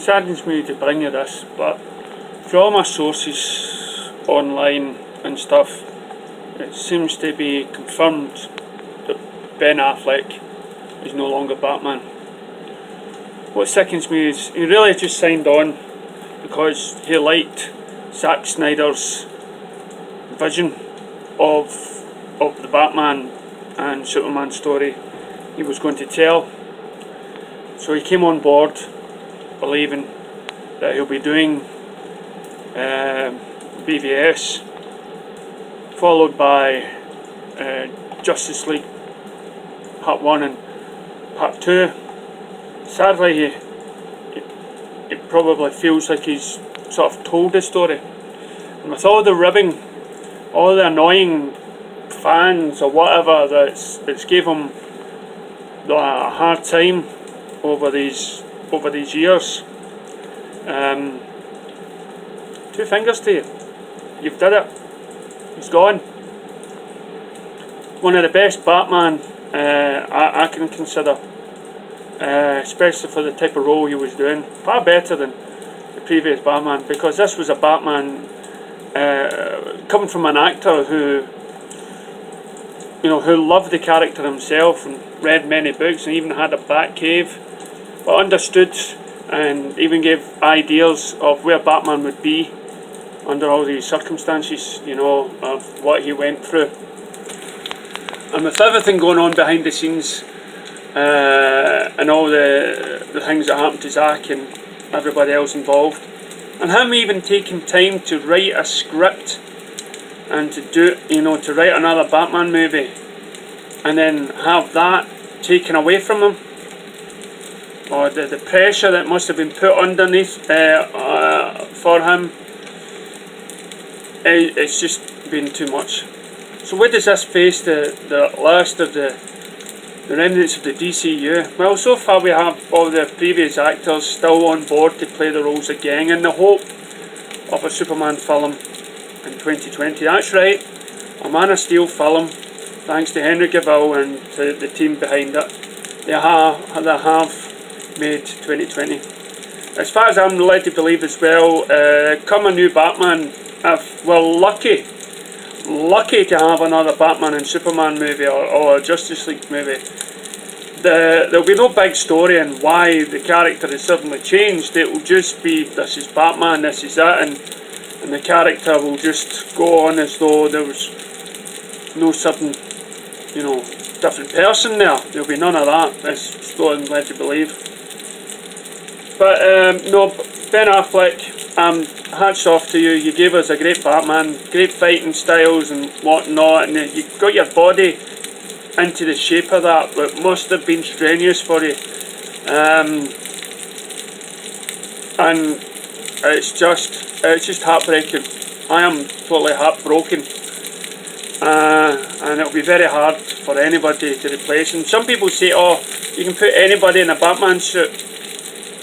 saddens me to bring you this, but through all my sources online and stuff, it seems to be confirmed that Ben Affleck is no longer Batman. What sickens me is he really just signed on because he liked Zack Snyder's vision of the Batman and Superman story he was going to tell. So he came on board believing that he'll be doing BVS, followed by Justice League Part 1 and Part 2. Sadly, he probably feels like he's sort of told the story. And with all the ribbing, all the annoying fans or whatever that's gave him a hard time over these years, two fingers to you. You've did it. He's gone. One of the best Batman I can consider, especially for the type of role he was doing. Far better than the previous Batman, because this was a Batman coming from an actor who loved the character himself and read many books and even had a Batcave, but understood and even gave ideas of where Batman would be under all these circumstances, of what he went through. And with everything going on behind the scenes, and all the things that happened to Zack and everybody else involved, and him even taking time to write a script and to write another Batman movie, and then have that taken away from him, or the pressure that must have been put underneath for him, it's just been too much. So where does this face the last of the remnants of the DCU? Well, so far we have all the previous actors still on board to play the roles again in the hope of a Superman film in 2020. That's right, a Man of Steel film, thanks to Henry Cavill and to the team behind it. They have made 2020. As far as I'm led to believe as well, come a new Batman, we're lucky to have another Batman and Superman movie or a Justice League movie. There'll be no big story on why the character has suddenly changed. It will just be, this is Batman, this is it, and the character will just go on as though there was no sudden, different person there. There'll be none of that, that's what I'm led to believe. But no, Ben Affleck, hats off to you. You gave us a great Batman, great fighting styles and whatnot, and you got your body into the shape of that, but must have been strenuous for you. And it's just heartbreaking. I am totally heartbroken, and it'll be very hard for anybody to replace him. Some people say, oh, you can put anybody in a Batman suit.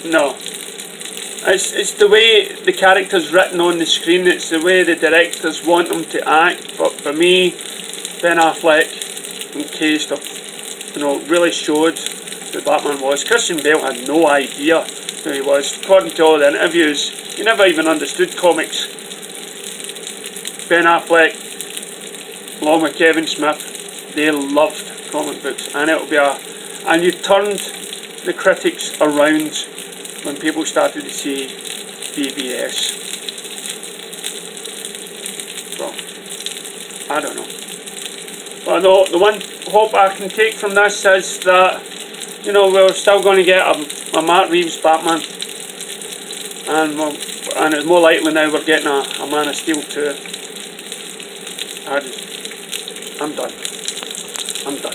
No. It's the way the character's written on the screen, it's the way the directors want him to act. But for me, Ben Affleck encased really showed who Batman was. Christian Bale had no idea who he was. According to all the interviews, he never even understood comics. Ben Affleck, along with Kevin Smith, they loved comic books, and and you turned the critics around when people started to see BVS. So, I don't know. But no, the one hope I can take from this is that, we're still going to get a Matt Reeves Batman. And it's more likely now we're getting a Man of Steel 2. I'm done.